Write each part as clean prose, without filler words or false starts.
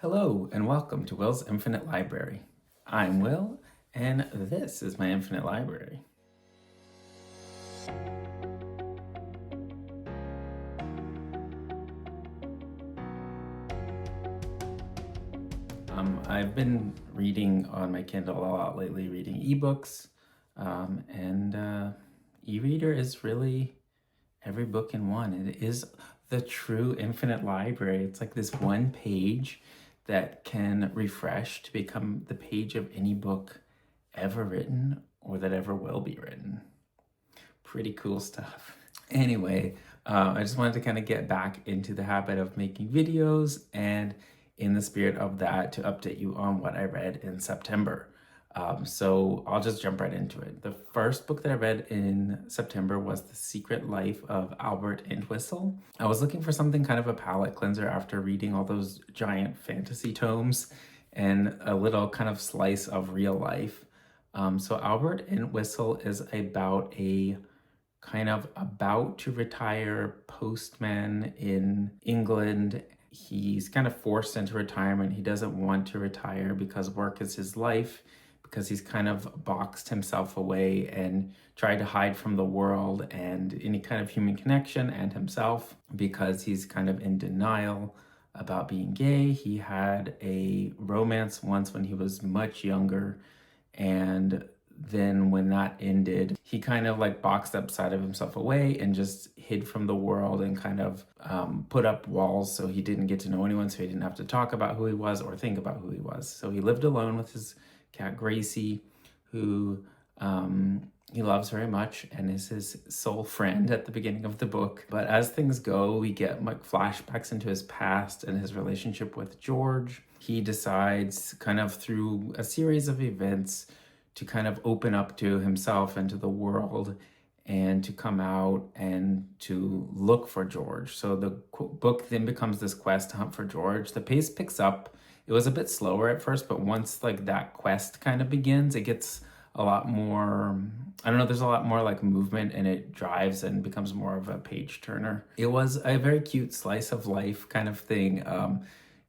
Hello and welcome to Will's Infinite Library. I'm Will and this is my Infinite Library. I've been reading on my Kindle a lot lately, reading ebooks, and e-reader is really every book in one. It is the true Infinite Library. It's like this one page that can refresh to become the page of any book ever written or that ever will be written. Pretty cool stuff. Anyway, I just wanted to kind of get back into the habit of making videos, and in the spirit of that, to update you on what I read in September. So I'll just jump right into it. The first book that I read in September was The Secret Life of Albert Entwistle. I was looking for something kind of a palate cleanser after reading all those giant fantasy tomes and a little kind of slice of real life. So Albert Entwistle is about a kind of about to retire postman in England. He's kind of forced into retirement. He doesn't want to retire because work is his life, because he's kind of boxed himself away and tried to hide from the world and any kind of human connection and himself, because he's kind of in denial about being gay. He had a romance once when he was much younger, and then when that ended, he kind of like boxed up side of himself away and just hid from the world and kind of put up walls so he didn't get to know anyone, so he didn't have to talk about who he was or think about who he was. So he lived alone with his cat Gracie, who he loves very much and is his sole friend at the beginning of the book. But as things go, we get like flashbacks into his past and his relationship with George. He decides kind of through a series of events to kind of open up to himself and to the world, and to come out and to look for George. So the book then becomes this quest to hunt for George. The pace picks up. It was a bit slower at first, but once like that quest kind of begins, it gets a lot more, I don't know, there's a lot more like movement, and it drives and becomes more of a page turner. It was a very cute slice of life kind of thing.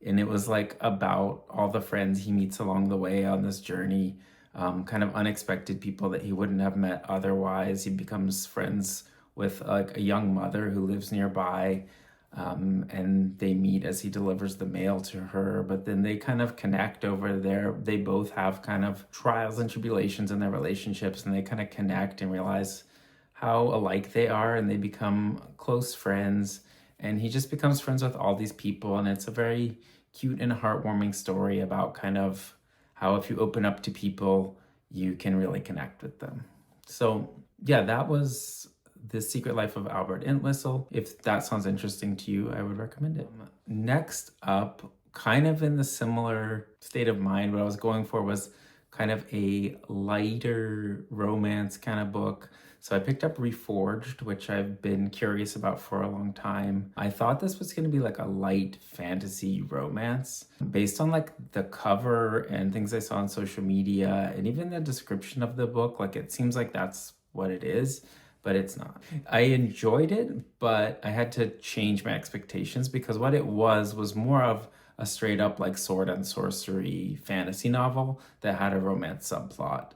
And it was like about all the friends he meets along the way on this journey. Kind of unexpected people that he wouldn't have met otherwise. He becomes friends with like a young mother who lives nearby, and they meet as he delivers the mail to her, but then they kind of connect over there. They both have kind of trials and tribulations in their relationships, and they kind of connect and realize how alike they are, and they become close friends, and he just becomes friends with all these people. And it's a very cute and heartwarming story about kind of how if you open up to people, you can really connect with them. So yeah, that was The Secret Life of Albert Entwistle. If that sounds interesting to you, I would recommend it. Next up, kind of in the similar state of mind, what I was going for was kind of a lighter romance kind of book. So I picked up Reforged, which I've been curious about for a long time. I thought this was going to be like a light fantasy romance based on like the cover and things I saw on social media, and even the description of the book. Like it seems like that's what it is, but it's not. I enjoyed it, but I had to change my expectations, because what it was more of a straight up like sword and sorcery fantasy novel that had a romance subplot.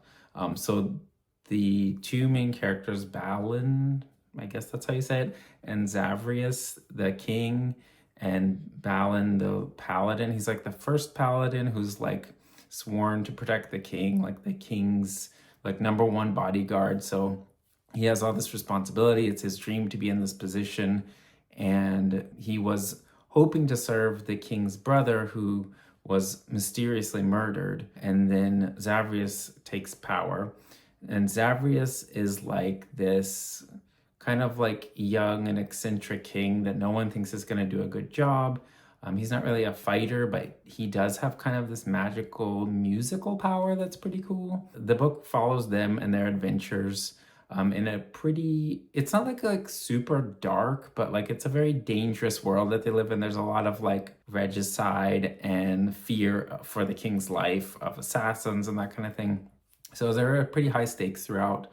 So the two main characters, Balin, I guess that's how you say it, and Zagreus, the king, and Balin, the paladin. He's like the first paladin who's like sworn to protect the king, like the king's like number one bodyguard. So he has all this responsibility. It's his dream to be in this position, and he was hoping to serve the king's brother, who was mysteriously murdered. And then Zagreus takes power. And Zagreus is like this kind of like young and eccentric king that no one thinks is going to do a good job. He's not really a fighter, but he does have kind of this magical musical power that's pretty cool. The book follows them and their adventures in a pretty, it's not like super dark, but like it's a very dangerous world that they live in. There's a lot of like regicide and fear for the king's life, of assassins and that kind of thing. So there are pretty high stakes throughout.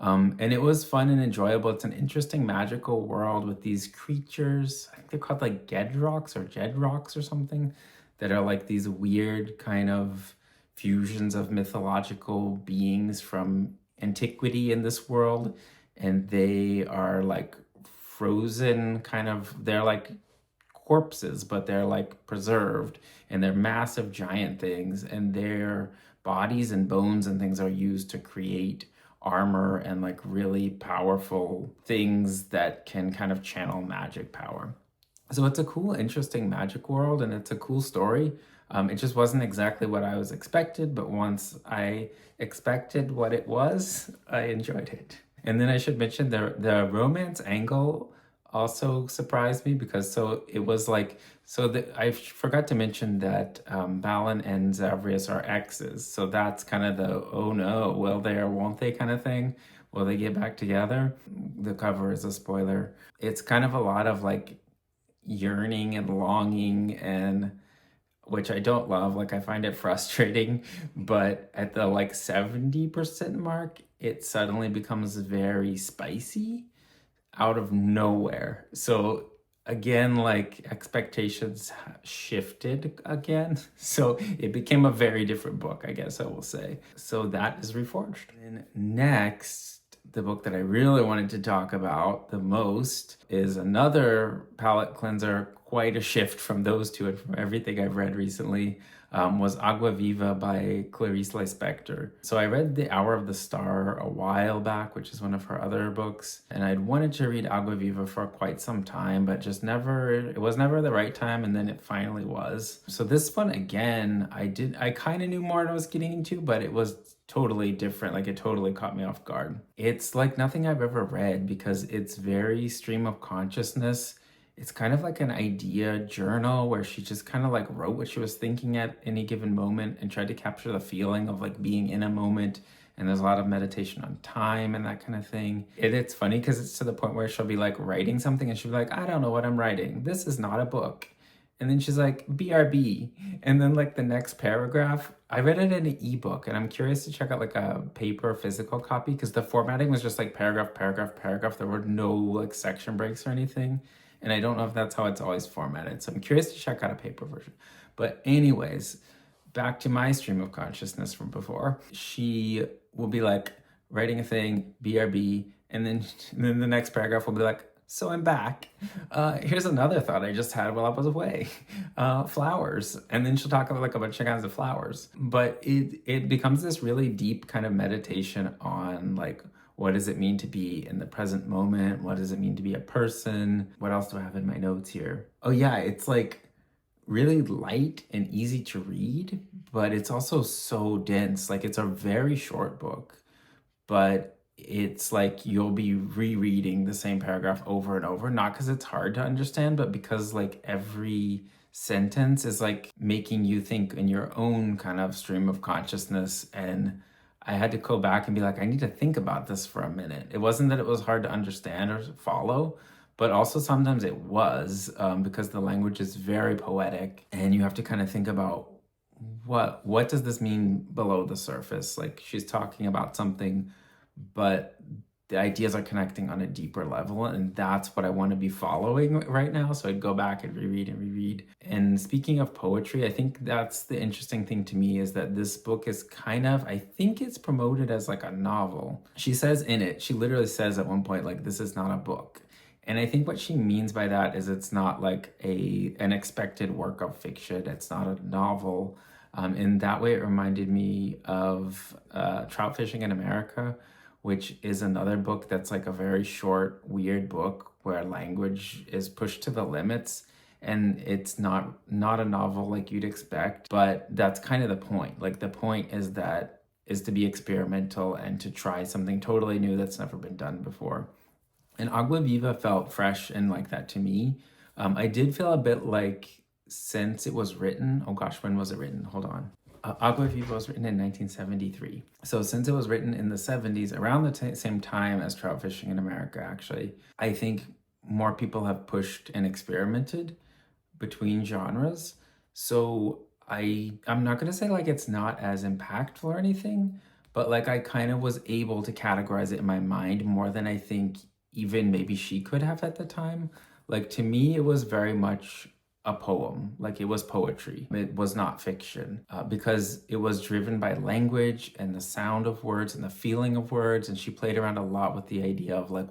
And it was fun and enjoyable. It's an interesting magical world with these creatures. I think they're called like Gedrocks or Jedrocks or something, that are like these weird kind of fusions of mythological beings from antiquity in this world, and they are like frozen they're like corpses, but they're like preserved, and they're massive giant things, and their bodies and bones and things are used to create armor and like really powerful things that can kind of channel magic power. So it's a cool, interesting magic world, and it's a cool story. It just wasn't exactly what I was expected, but once I expected what it was, I enjoyed it. And then I should mention the romance angle also surprised me, because I forgot to mention that Balin and Zagreus are exes. So that's kind of the, oh no, will they or won't they kind of thing. Will they get back together? The cover is a spoiler. It's kind of a lot of like yearning and longing, and which I don't love. Like, I find it frustrating, but at the like 70% mark, it suddenly becomes very spicy out of nowhere. So again, like, expectations shifted again. So it became a very different book, I guess I will say. So that is Reforged. And next, the book that I really wanted to talk about the most is another palette cleanser, quite a shift from those two and from everything I've read recently, was Água Viva by Clarice Lispector. So I read The Hour of the Star a while back, which is one of her other books, and I'd wanted to read Água Viva for quite some time, but just it was never the right time, and then it finally was. So this one, again, I kind of knew more what I was getting into, but it was totally different. Like, it totally caught me off guard. It's like nothing I've ever read, because it's very stream of consciousness. It's kind of like an idea journal where she just kind of like wrote what she was thinking at any given moment and tried to capture the feeling of like being in a moment. And there's a lot of meditation on time and that kind of thing. And it's funny because it's to the point where she'll be like writing something and she'll be like, I don't know what I'm writing. This is not a book. And then she's like, BRB. And then like the next paragraph, I read it in an ebook, and I'm curious to check out like a paper physical copy, because the formatting was just like paragraph, paragraph, paragraph. There were no like section breaks or anything. And I don't know if that's how it's always formatted. So I'm curious to check out a paper version. But anyways, back to my stream of consciousness from before. She will be like writing a thing, BRB, and then the next paragraph will be like, so I'm back. Here's another thought I just had while I was away. Flowers. And then she'll talk about like a bunch of kinds of flowers. But it becomes this really deep kind of meditation on like, what does it mean to be in the present moment? What does it mean to be a person? What else do I have in my notes here? Oh yeah, it's like really light and easy to read, but it's also so dense. Like, it's a very short book, but it's like you'll be rereading the same paragraph over and over, not because it's hard to understand, but because like every sentence is like making you think in your own kind of stream of consciousness. And I had to go back and be like, I need to think about this for a minute. It wasn't that it was hard to understand or follow, but also sometimes it was, because the language is very poetic, and you have to kind of think about what does this mean below the surface? Like, she's talking about something, but the ideas are connecting on a deeper level, and that's what I want to be following right now. So I'd go back and reread. And speaking of poetry, I think that's the interesting thing to me, is that this book is kind of, I think it's promoted as like a novel. She says in it, she literally says at one point, like, this is not a book. And I think what she means by that is it's not like an expected work of fiction. It's not a novel. In that way, it reminded me of Trout Fishing in America, which is another book that's like a very short, weird book where language is pushed to the limits, and it's not a novel like you'd expect, but that's kind of the point. Like, the point is to be experimental and to try something totally new that's never been done before. And Agua Viva felt fresh and like that to me. I did feel a bit like, since it was written, oh gosh, when was it written? Hold on. Agua Viva was written in 1973. So since it was written in the 70s, around the same time as Trout Fishing in America, actually, I think more people have pushed and experimented between genres. So I'm not going to say like it's not as impactful or anything, but like I kind of was able to categorize it in my mind more than I think even maybe she could have at the time. Like, to me, it was very much a poem, like it was poetry. It was not fiction, because it was driven by language and the sound of words and the feeling of words. And she played around a lot with the idea of like,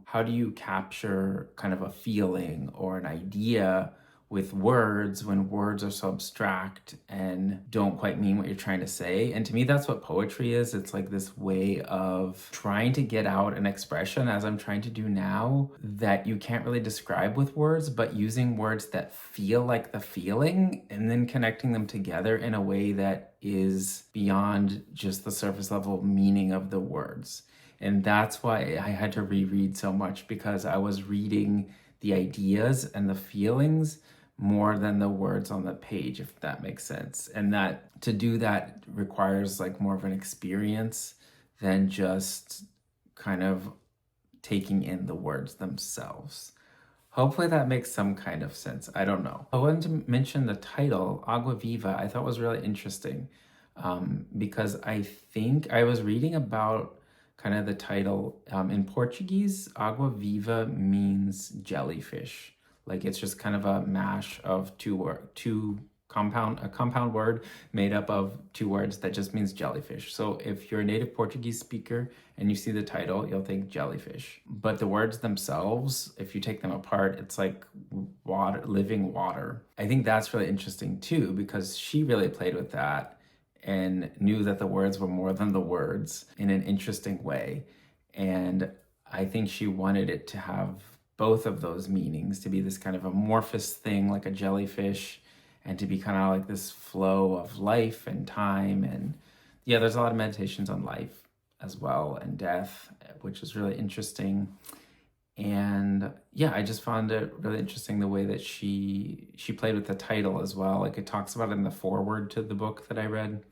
how do you capture kind of a feeling or an idea with words when words are so abstract and don't quite mean what you're trying to say. And to me, that's what poetry is. It's like this way of trying to get out an expression, as I'm trying to do now, that you can't really describe with words, but using words that feel like the feeling and then connecting them together in a way that is beyond just the surface level meaning of the words. And that's why I had to reread so much, because I was reading the ideas and the feelings more than the words on the page, if that makes sense. And that to do that requires like more of an experience than just kind of taking in the words themselves. Hopefully that makes some kind of sense. I don't know. I wanted to mention the title, Água Viva, I thought was really interesting, because I think I was reading about kind of the title. In Portuguese, Água Viva means jellyfish. Like it's just kind of a mash of a compound word made up of two words that just means jellyfish. So if you're a native Portuguese speaker and you see the title, you'll think jellyfish. But the words themselves, if you take them apart, it's like water, living water. I think that's really interesting too, because she really played with that and knew that the words were more than the words in an interesting way. And I think she wanted it to have both of those meanings, to be this kind of amorphous thing like a jellyfish, and to be kind of like this flow of life and time. And yeah, there's a lot of meditations on life as well, and death, which is really interesting. And yeah, I just found it really interesting the way that she played with the title as well. Like it talks about in the foreword to the book that I read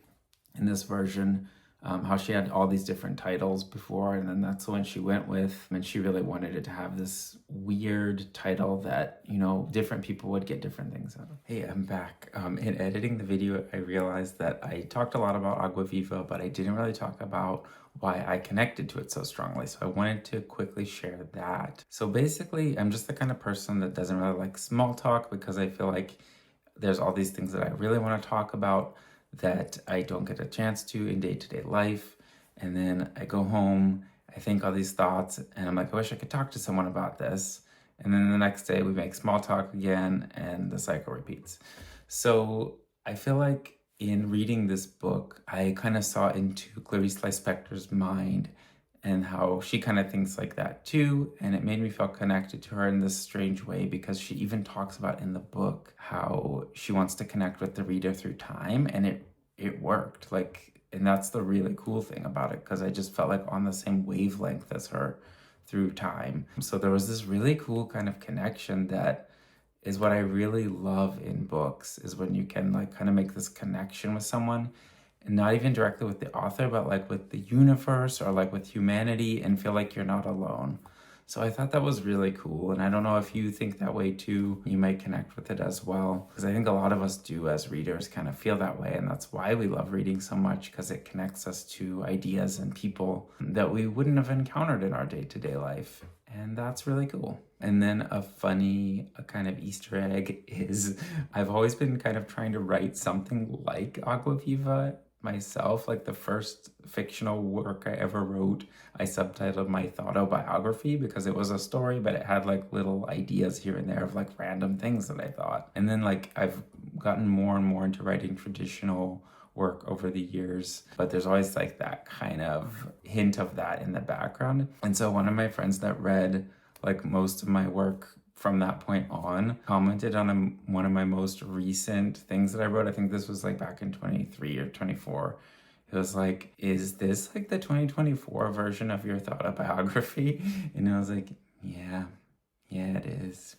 in this version, how she had all these different titles before, and then that's the one she went with. And she really wanted it to have this weird title that, you know, different people would get different things out of. Hey, I'm back. In editing the video, I realized that I talked a lot about Água Viva, but I didn't really talk about why I connected to it so strongly. So I wanted to quickly share that. So basically, I'm just the kind of person that doesn't really like small talk, because I feel like there's all these things that I really want to talk about that I don't get a chance to in day-to-day life. And then I go home, I think all these thoughts, and I'm like, I wish I could talk to someone about this. And then the next day we make small talk again, and the cycle repeats. So I feel like in reading this book, I kind of saw into Clarice Lispector's mind and how she kind of thinks like that too. And it made me feel connected to her in this strange way, because she even talks about in the book how she wants to connect with the reader through time, and it worked. Like, and that's the really cool thing about it, because I just felt like on the same wavelength as her through time. So there was this really cool kind of connection that is what I really love in books, is when you can like kind of make this connection with someone, and not even directly with the author, but like with the universe or like with humanity, and feel like you're not alone. So I thought that was really cool. And I don't know if you think that way too, you might connect with it as well, because I think a lot of us do as readers kind of feel that way. And that's why we love reading so much, because it connects us to ideas and people that we wouldn't have encountered in our day-to-day life. And that's really cool. And then a funny kind of Easter egg is I've always been kind of trying to write something like Água Viva myself. Like the first fictional work I ever wrote, I subtitled my autobiography, because it was a story, but it had like little ideas here and there of like random things that I thought. And then like I've gotten more and more into writing traditional work over the years, but there's always like that kind of hint of that in the background. And so one of my friends that read like most of my work from that point on commented on one of my most recent things that I wrote. I think this was like back in 23 or 24. It was like, is this like the 2024 version of your autobiography? And I was like, yeah, it is.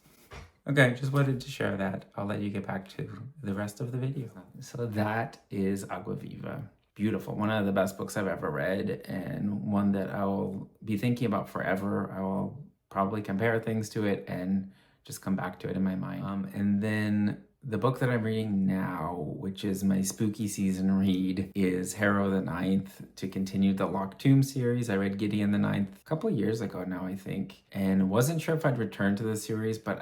Okay, just wanted to share that. I'll let you get back to the rest of the video. So that is Água Viva. Beautiful. One of the best books I've ever read, and one that I will be thinking about forever. I will probably compare things to it and just come back to it in my mind. And then the book that I'm reading now, which is my spooky season read, is Harrow the Ninth, to continue the Locked Tomb series. I read Gideon the Ninth a couple of years ago now, I think, and wasn't sure if I'd return to the series, but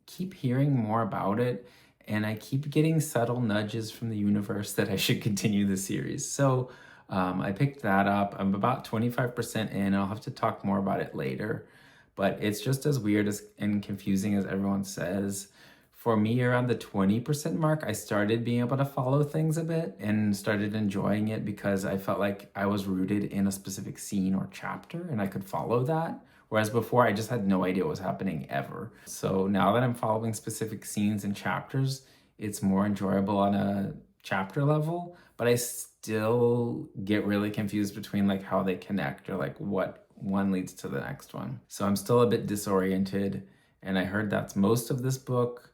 keep hearing more about it, and I keep getting subtle nudges from the universe that I should continue the series. So I picked that up. I'm about 25% in. I'll have to talk more about it later, but it's just as weird and confusing as everyone says. For me, around the 20% mark, I started being able to follow things a bit and started enjoying it because I felt like I was rooted in a specific scene or chapter and I could follow that. Whereas before, I just had no idea what was happening ever. So now that I'm following specific scenes and chapters, it's more enjoyable on a chapter level, but I still get really confused between like how they connect or like what one leads to the next one. So I'm still a bit disoriented, and I heard that's most of this book.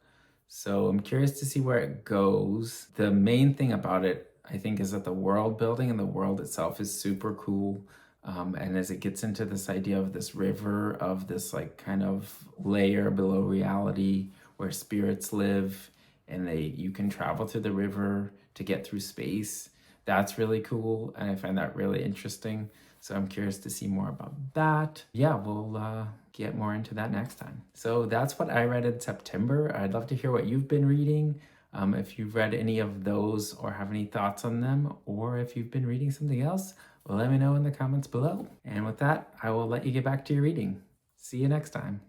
So I'm curious to see where it goes. The main thing about it, I think, is that the world building and the world itself is super cool. And as it gets into this idea of this river, of this like kind of layer below reality where spirits live, and you can travel through the river to get through space. That's really cool, and I find that really interesting. So I'm curious to see more about that. Yeah, we'll get more into that next time. So that's what I read in September. I'd love to hear what you've been reading. If you've read any of those or have any thoughts on them, or if you've been reading something else, let me know in the comments below. And with that, I will let you get back to your reading. See you next time.